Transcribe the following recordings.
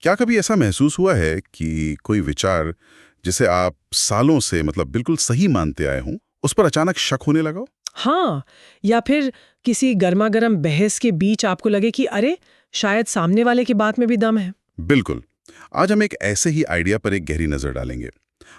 क्या कभी ऐसा महसूस हुआ है कि कोई विचार जिसे आप सालों से मतलब बिल्कुल सही मानते आए हों, उस पर अचानक शक होने लगा हो? हाँ, या फिर किसी गर्मागर्म बहस के बीच आपको लगे कि अरे, शायद सामने वाले की बात में भी दम है। बिल्कुल। आज हम एक ऐसे ही आइडिया पर एक गहरी नजर डालेंगे।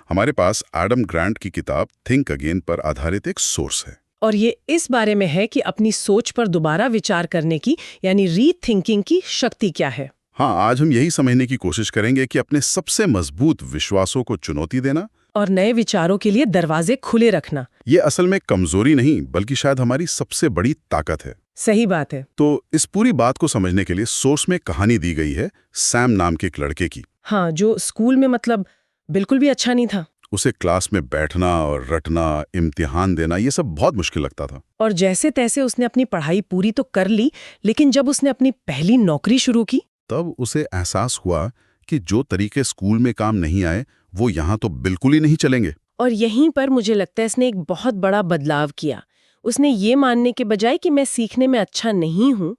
हमारे पास एडम ग्रांट की किताब थिंक अगेन पर आधारित एक सोर्स है। और ये इस बारे में है कि अपनी सोच पर दोबारा विचार करने की यानी रीथिंकिंग की शक्ति क्या है। हाँ, आज हम यही समझने की कोशिश करेंगे कि अपने सबसे मजबूत विश्वासों को चुनौती देना और नए विचारों के लिए दरवाजे खुले रखना। ये असल में कमजोरी नहीं बल्कि शायद हमारी सबसे बड़ी ताकत है। सही बात है। तो इस पूरी बात को समझने के लिए सोर्स में कहानी दी गई है सैम नाम के एक लड़के की। हाँ, जो स्कूल में मतलब बिल्कुल भी अच्छा नहीं था। उसे क्लास में बैठना और रटना, इम्तिहान देना ये सब बहुत मुश्किल लगता था। और जैसे तैसे उसने अपनी पढ़ाई पूरी तो कर ली, लेकिन जब उसने अपनी पहली नौकरी शुरू की तब उसे एहसास हुआ कि जो तरीके स्कूल में काम नहीं आए वो यहाँ तो बिल्कुल ही नहीं चलेंगे। और यहीं पर मुझे लगता है इसने एक बहुत बड़ा बदलाव किया। उसने ये मानने के बजाय कि मैं सीखने में अच्छा नहीं हूँ,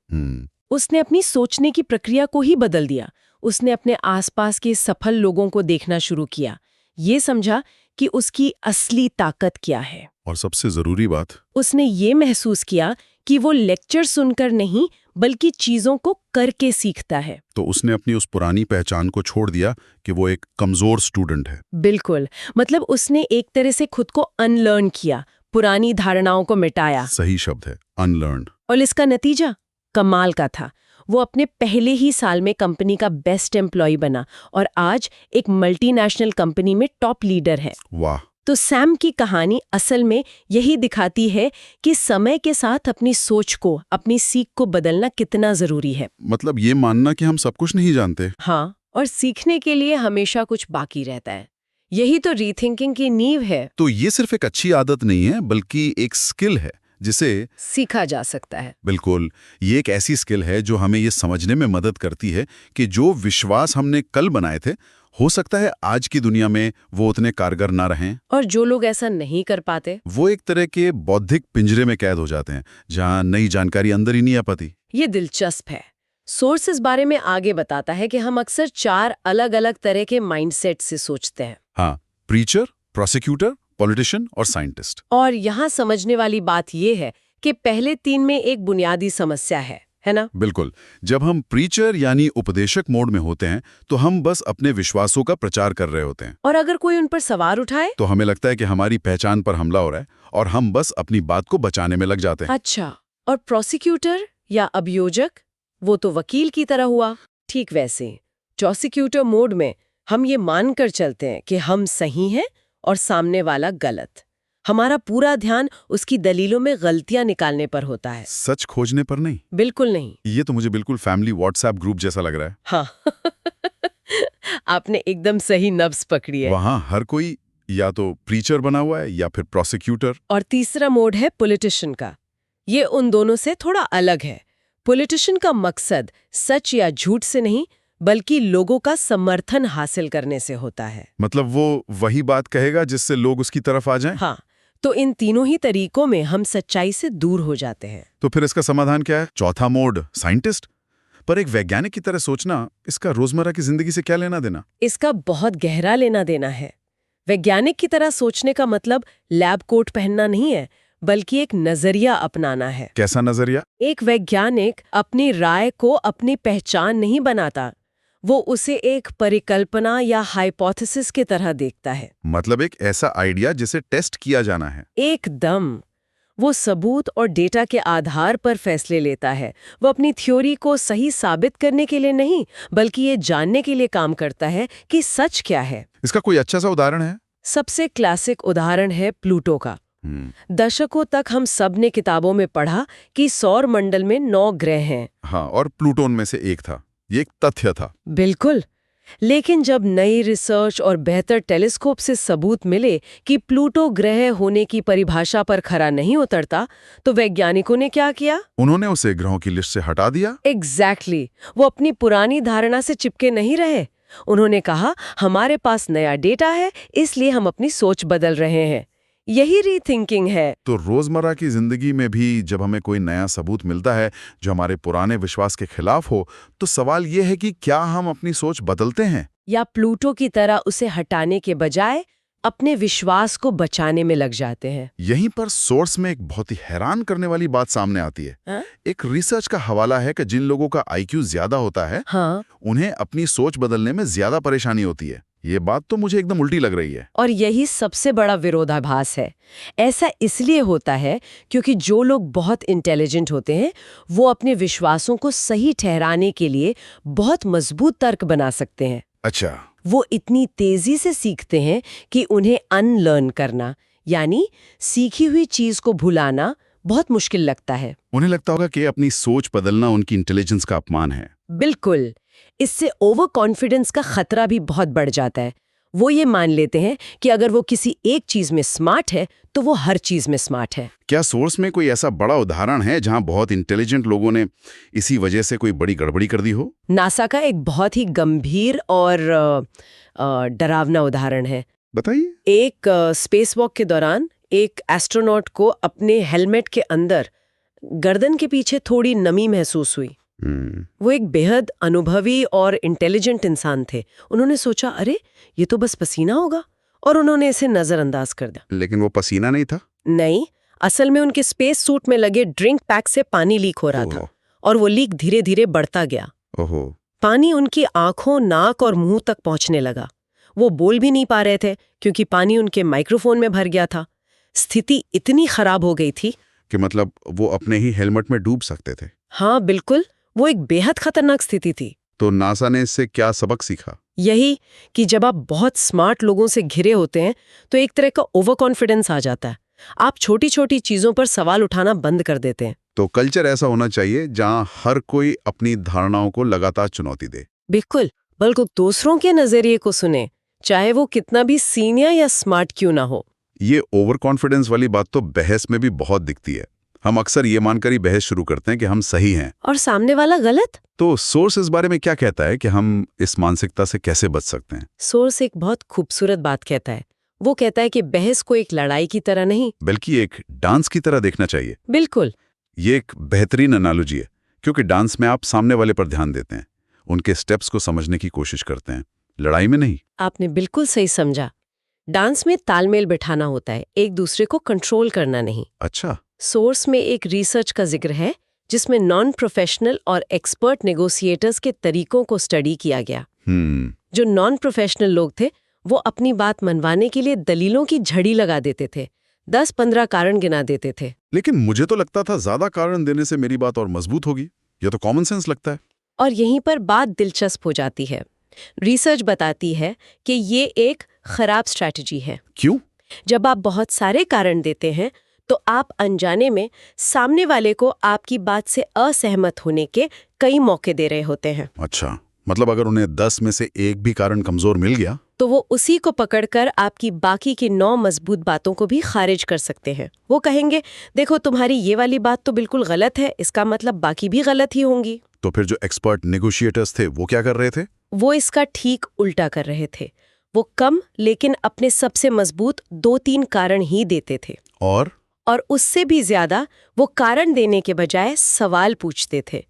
उसने अपनी सोचने की प्रक्रिया को ही बदल दिया। उसने अपने आसपास के सफल लोगों को देखना शुरू किया, ये समझा कि उसकी असली ताकत क्या है। और सबसे जरूरी बात, उसने ये महसूस किया कि वो लेक्चर सुनकर नहीं बल्कि चीजों को करके सीखता है। तो उसने अपनी उस पुरानी पहचान को छोड़ दिया कि वो एक कमजोर स्टूडेंट है। बिल्कुल, मतलब उसने एक तरह से खुद को अनलर्न किया, पुरानी धारणाओं को मिटाया। सही शब्द है, अनलर्न। और इसका नतीजा कमाल का था। वो अपने पहले ही साल में कंपनी का बेस्ट एम्प्लॉय बना और आज एक मल्टीनेशनल कंपनी में टॉप लीडर है। वाह। तो सैम की कहानी असल में यही दिखाती है कि समय के साथ अपनी सोच को, अपनी सीख को बदलना कितना जरूरी है। मतलब ये मानना कि हम सब कुछ नहीं जानते। हाँ, और सीखने के लिए हमेशा कुछ बाकी रहता है। यही तो रीथिंकिंग की नींव है। तो ये सिर्फ एक अच्छी आदत नहीं है बल्कि एक स्किल है जिसे सीखा जा सकता है। बिल्कुल, ये एक ऐसी स्किल है जो हमें ये समझने में मदद करती है कि जो विश्वास हमने कल बनाए थे, हो सकता है आज की दुनिया में वो उतने कारगर ना रहें। और जो लोग ऐसा नहीं कर पाते, वो एक तरह के बौद्धिक पिंजरे में कैद हो जाते हैं जहां नई जानकारी अंदर ही नहीं आ पाती। ये दिलचस्प है। सोर्स इस बारे में आगे बताता है कि हम अक्सर 4 अलग-अलग तरह के माइंडसेट से सोचते हैं। हाँ, प्रीचर, प्रोसिक्यूटर, पॉलिटिशियन और साइंटिस्ट। और यहाँ समझने वाली बात यह है कि पहले 3 में एक बुनियादी समस्या है ना? बिल्कुल। जब हम प्रीचर यानी उपदेशक मोड में होते हैं तो हम बस अपने विश्वासों का प्रचार कर रहे होते हैं। और अगर कोई उन पर सवार उठाए तो हमें लगता है कि हमारी पहचान पर हमला हो रहा है और हम बस अपनी बात को बचाने में लग जाते हैं। अच्छा, और प्रोसिक्यूटर या अभियोजक, वो तो वकील की तरह हुआ। ठीक वैसे प्रोसिक्यूटर मोड में हम ये मानकर चलते हैं कि हम सही हैं और सामने वाला गलत। हमारा पूरा ध्यान उसकी दलीलों में गलतियां निकालने पर होता है, सच खोजने पर नहीं। बिल्कुल नहीं। ये तो मुझे बिल्कुल फैमिली व्हाट्सएप ग्रुप जैसा लग रहा है। हाँ आपने एकदम सही नब्ज पकड़ी है। वहाँ हर कोई या तो प्रीचर बना हुआ है या फिर प्रोसिक्यूटर। और तीसरा मोड है पॉलिटिशियन का। ये उन दोनों से थोड़ा अलग है। पॉलिटिशियन का मकसद सच या झूठ से नहीं बल्कि लोगों का समर्थन हासिल करने से होता है। मतलब वो वही बात कहेगा जिससे लोग उसकी तरफ आ जाएं। हाँ, तो इन तीनों ही तरीकों में हम सच्चाई से दूर हो जाते हैं। तो फिर इसका समाधान क्या है? चौथा मोड, साइंटिस्ट। पर एक वैज्ञानिक की तरह सोचना, इसका रोजमर्रा की जिंदगी से क्या लेना देना? इसका बहुत गहरा लेना देना है। वैज्ञानिक की तरह सोचने का मतलब लैब कोट पहनना नहीं है, बल्कि एक नजरिया अपनाना है। कैसा नजरिया? एक वैज्ञानिक अपनी राय को अपनी पहचान नहीं बनाता, वो उसे एक परिकल्पना या हाइपोथेसिस की तरह देखता है। मतलब एक ऐसा आइडिया जिसे टेस्ट किया जाना है। एकदम। वो सबूत और डेटा के आधार पर फैसले लेता है। वो अपनी थ्योरी को सही साबित करने के लिए नहीं, बल्कि ये जानने के लिए काम करता है कि सच क्या है। इसका कोई अच्छा सा उदाहरण है? सबसे क्लासिक उदाहरण है प्लूटो का। दशकों तक हम सब ने किताबों में पढ़ा कि सौर मंडल में 9 ग्रह हैं। हाँ, और प्लूटो उनमें से एक था। ये एक तथ्य था। बिल्कुल। लेकिन जब नई रिसर्च और बेहतर टेलीस्कोप से सबूत मिले कि प्लूटो ग्रह होने की परिभाषा पर खरा नहीं उतरता, तो वैज्ञानिकों ने क्या किया? उन्होंने उसे ग्रहों की लिस्ट से हटा दिया। एग्जैक्टली। वो अपनी पुरानी धारणा से चिपके नहीं रहे। उन्होंने कहा, हमारे पास नया डेटा है, इसलिए हम अपनी सोच बदल रहे हैं। यही रीथिंकिंग है। तो रोजमर्रा की जिंदगी में भी जब हमें कोई नया सबूत मिलता है जो हमारे पुराने विश्वास के खिलाफ हो, तो सवाल यह है कि क्या हम अपनी सोच बदलते हैं? या प्लूटो की तरह उसे हटाने के बजाय अपने विश्वास को बचाने में लग जाते हैं। यहीं पर सोर्स में एक बहुत ही हैरान करने वाली बात सामने आती है। हाँ? एक रिसर्च का हवाला है कि जिन लोगों का आईक्यू ज्यादा होता है, हाँ। उन्हें अपनी सोच बदलने में ज्यादा परेशानी होती है। ये बात तो मुझे एकदम उल्टी लग रही है। और यही सबसे बड़ा विरोधाभास है। ऐसा इसलिए होता है क्योंकि जो लोग बहुत इंटेलिजेंट होते हैं वो अपने विश्वासों को सही ठहराने के लिए बहुत मजबूत तर्क बना सकते हैं। अच्छा। वो इतनी तेजी से सीखते हैं कि उन्हें अनलर्न करना, यानी सीखी हुई चीज को भुलाना, बहुत मुश्किल लगता है। उन्हें लगता होगा कि अपनी सोच बदलना उनकी इंटेलिजेंस का अपमान है। बिल्कुल। इससे ओवर कॉन्फिडेंस का खतरा भी बहुत बढ़ जाता है। वो ये मान लेते हैं कि अगर वो किसी एक चीज में स्मार्ट है तो वो हर चीज में स्मार्ट है। क्या सोर्स में कोई ऐसा बड़ा उदाहरण है जहां बहुत इंटेलिजेंट लोगों ने इसी वजह से कोई बड़ी गड़बड़ी कर दी हो? नासा का एक बहुत ही गंभीर और डरावना उदाहरण है। बताइए। एक स्पेस वॉक के दौरान एक एस्ट्रोनॉट को अपने हेलमेट के अंदर गर्दन के पीछे थोड़ी नमी महसूस हुई। वो एक बेहद अनुभवी और इंटेलिजेंट इंसान थे। उन्होंने सोचा, अरे ये तो बस पसीना होगा, और उन्होंने इसे नजरअंदाज कर दिया। लेकिन वो पसीना नहीं था। नहीं, असल में उनके स्पेस सूट में लगे ड्रिंक पैक से पानी लीक हो रहा था, और वो लीक धीरे धीरे बढ़ता गया। ओहो। पानी उनकी आंखों, नाक और मुंह तक पहुंचने लगा। वो बोल भी नहीं पा रहे थे क्योंकि पानी उनके माइक्रोफोन में भर गया था। स्थिति इतनी खराब हो गई थी कि मतलब वो अपने ही हेलमेट में डूब सकते थे। हाँ बिल्कुल, वो एक बेहद खतरनाक स्थिति थी। तो नासा ने इससे क्या सबक सीखा? यही कि जब आप बहुत स्मार्ट लोगों से घिरे होते हैं तो एक तरह का ओवर कॉन्फिडेंस आ जाता है। आप छोटी छोटी चीजों पर सवाल उठाना बंद कर देते हैं। तो कल्चर ऐसा होना चाहिए जहां हर कोई अपनी धारणाओं को लगातार चुनौती दे। बिल्कुल, बल्कि दूसरों के नजरिए को सुने, चाहे वो कितना भी सीनियर या स्मार्ट क्यों ना हो। ये ओवर कॉन्फिडेंस वाली बात तो बहस में भी बहुत दिखती है। हम अक्सर ये मानकर ही बहस शुरू करते हैं कि हम सही हैं और सामने वाला गलत। तो सोर्स इस बारे में क्या कहता है कि हम इस मानसिकता से कैसे बच सकते हैं? सोर्स एक बहुत खूबसूरत बात कहता है। वो कहता है कि बहस को एक लड़ाई की तरह नहीं, बल्कि एक डांस की तरह देखना चाहिए। बिल्कुल। ये एक बेहतरीन एनालॉजी है, क्योंकि डांस में आप सामने वाले पर ध्यान देते हैं, उनके स्टेप्स को समझने की कोशिश करते हैं, लड़ाई में नहीं। आपने बिल्कुल सही समझा। डांस में तालमेल बिठाना होता है, एक दूसरे को कंट्रोल करना नहीं। अच्छा। सोर्स में एक रिसर्च का जिक्र है जिसमें नॉन प्रोफेशनल और एक्सपर्ट नेगोशिएटर्स के तरीकों को स्टडी किया गया। जो नॉन प्रोफेशनल लोग थे वो अपनी बात मनवाने के लिए दलीलों की झड़ी लगा देते थे, 10-15 कारण गिना देते थे। लेकिन मुझे तो लगता था ज्यादा कारण देने से मेरी बात और मजबूत होगी। यह तो कॉमन सेंस लगता है। और यहीं पर बात दिलचस्प हो जाती है। रिसर्च बताती है कि ये एक खराब स्ट्रैटेजी है। क्यों? जब आप बहुत सारे कारण देते हैं तो आप अनजाने में सामने वाले को आपकी बात से असहमत होने के कई मौके दे रहे होते हैं। अच्छा, मतलब अगर उन्हें 10 में से एक भी कारण कमजोर मिल गया तो वो उसी को पकड़कर आपकी बाकी की 9 मजबूत बातों को भी खारिज कर सकते हैं। वो कहेंगे, देखो तुम्हारी ये वाली बात तो बिल्कुल गलत है, इसका मतलब बाकी भी गलत ही होंगी। तो फिर जो एक्सपर्ट नेगोशिएटर्स थे वो क्या कर रहे थे? वो इसका ठीक उल्टा कर रहे थे। वो कम लेकिन अपने सबसे मजबूत 2-3 कारण ही देते थे। और उससे भी ज्यादा वो कारण देने के बजाय सवाल पूछते थे।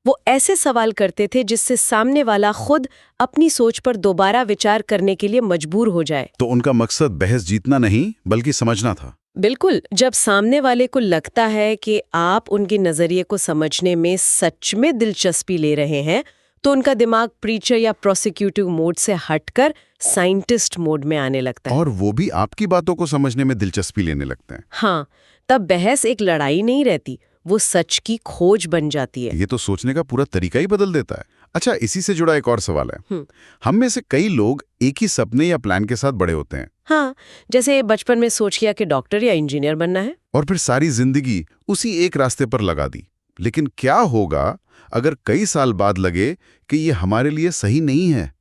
वो ऐसे सवाल करते थे जिससे सामने वाला खुद अपनी सोच पर दोबारा विचार करने के लिए मजबूर हो जाए। तो उनका मकसद बहस जीतना नहीं बल्कि समझना था। बिल्कुल। जब सामने वाले को लगता है कि आप उनके नजरिए को समझने में सच में दिलचस्पी ले रहे हैं तो उनका दिमाग प्रीचर या प्रोसिक्यूटिव मोड से हटकर साइंटिस्ट मोड में आने लगता है। और वो भी आपकी बातों को समझने में दिलचस्पी लेने लगते हैं। हाँ, तब बहस एक लड़ाई नहीं रहती, वो सच की खोज बन जाती है। ये तो सोचने का पूरा तरीका ही बदल देता है। अच्छा, इसी से जुड़ा एक और सवाल है। हम में से कई लोग एक ही सपने या प्लान के साथ बड़े होते हैं। हाँ, जैसे बचपन में सोच किया कि डॉक्टर या इंजीनियर बनना है, और फिर सारी जिंदगी उसी एक रास्ते पर लगा दी। लेकिन क्या होगा अगर कई साल बाद लगे कि ये हमारे लिए सही नहीं है?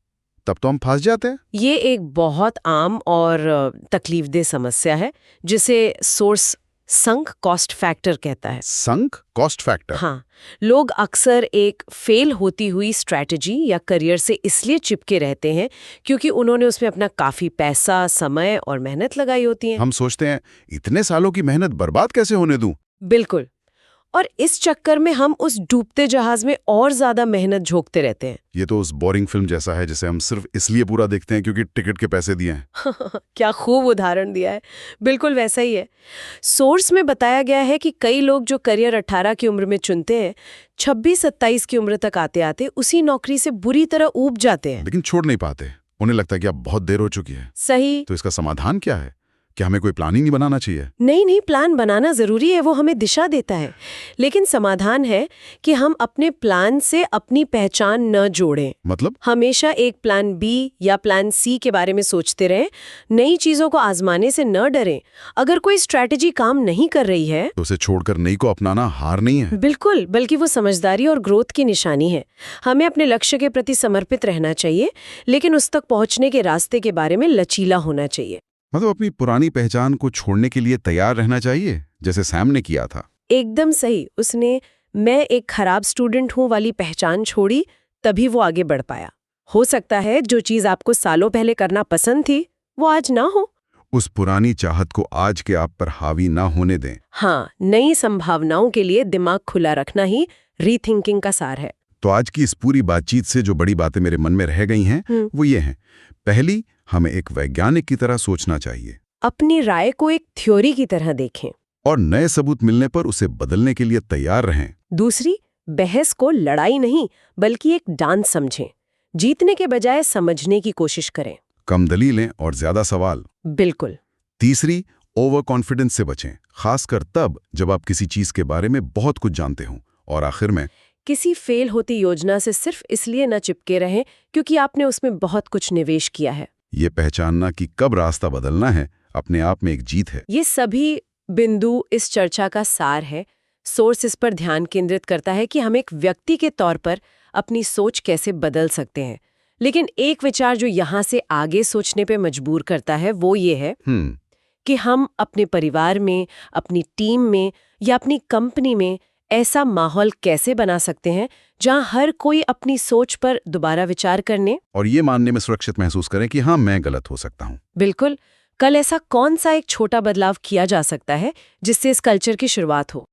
तब तो हम फंस जाते हैं। ये एक बहुत आम और तकलीफदेह समस्या है जिसे सोर्स संक कॉस्ट फैक्टर कहता है। Sunk cost factor. हाँ, लोग अक्सर एक फेल होती हुई स्ट्रैटेजी या करियर से इसलिए चिपके रहते हैं क्योंकि उन्होंने उसमें अपना काफी पैसा, समय और मेहनत लगाई होती है। हम सोचते हैं इतने सालों की मेहनत बर्बाद कैसे होने दूं? बिल्कुल। और इस चक्कर में हम उस डूबते जहाज में और ज्यादा मेहनत झोंकते रहते हैं। ये तो उस बोरिंग फिल्म जैसा है जिसे हम सिर्फ इसलिए पूरा देखते हैं क्योंकि टिकट के पैसे दिए हैं। क्या खूब उदाहरण दिया है। बिल्कुल वैसा ही है। सोर्स में बताया गया है कि कई लोग जो करियर 18 की उम्र में चुनते हैं, 26-27 की उम्र तक आते आते उसी नौकरी से बुरी तरह ऊब जाते हैं। लेकिन छोड़ नहीं पाते। उन्हें लगता है कि अब बहुत देर हो चुकी है। सही। तो इसका समाधान क्या है? क्या हमें कोई प्लान ही नहीं बनाना चाहिए? नहीं, प्लान बनाना जरूरी है, वो हमें दिशा देता है। लेकिन समाधान है कि हम अपने प्लान से अपनी पहचान न जोड़ें। मतलब? हमेशा एक प्लान बी या प्लान सी के बारे में सोचते रहें। नई चीजों को आजमाने से न डरें। अगर कोई स्ट्रैटेजी काम नहीं कर रही है तो उसे छोड़कर नई को अपनाना हार नहीं है। बिल्कुल, बल्कि वो समझदारी और ग्रोथ की निशानी है। हमें अपने लक्ष्य के प्रति समर्पित रहना चाहिए, लेकिन उस तक पहुंचने के रास्ते के बारे में लचीला होना चाहिए। मतलब अपनी पुरानी पहचान को छोड़ने के लिए तैयार रहना चाहिए, जैसे सैम ने किया था। एकदम सही। उसने मैं एक खराब स्टूडेंट हूं वाली पहचान छोड़ी, तभी वो आगे बढ़ पाया। हो सकता है जो चीज आपको सालों पहले करना पसंद थी वो आज ना हो। उस पुरानी चाहत को आज के आप पर हावी ना होने दें। हाँ, नई संभावनाओं के लिए दिमाग खुला रखना ही रीथिंकिंग का सार है। तो आज की इस पूरी बातचीत से जो बड़ी बातें मेरे मन में रह गई हैं वो ये हैं। पहली, हमें एक वैज्ञानिक की तरह सोचना चाहिए। अपनी राय को एक थ्योरी की तरह देखें। और नए सबूत मिलने पर उसे बदलने के लिए तैयार रहें। दूसरी, बहस को लड़ाई नहीं बल्कि एक डांस समझें। जीतने के बजाय समझने की कोशिश करें। कम दलीलें और ज्यादा सवाल। बिल्कुल। तीसरी, ओवर कॉन्फिडेंस से बचें, खासकर तब जब आप किसी चीज के बारे में बहुत कुछ जानते हों। और आखिर में, किसी फेल होती योजना से सिर्फ इसलिए न चिपके रहें क्योंकि आपने उसमें बहुत कुछ निवेश किया है। ये पहचानना कि कब रास्ता बदलना है अपने आप में एक जीत है। ये सभी बिंदु इस चर्चा का सार है। सोर्स इस पर ध्यान केंद्रित करता है कि हम एक व्यक्ति के तौर पर अपनी सोच कैसे बदल सकते हैं। लेकिन एक विचार जो यहाँ से आगे सोचने पे मजबूर करता है वो ये है कि हम अपने परिवार में, अपनी टीम में या अपनी कंपनी में ऐसा माहौल कैसे बना सकते हैं जहां हर कोई अपनी सोच पर दोबारा विचार करने और ये मानने में सुरक्षित महसूस करें कि हाँ, मैं गलत हो सकता हूँ। बिल्कुल। कल ऐसा कौन सा एक छोटा बदलाव किया जा सकता है जिससे इस कल्चर की शुरुआत हो।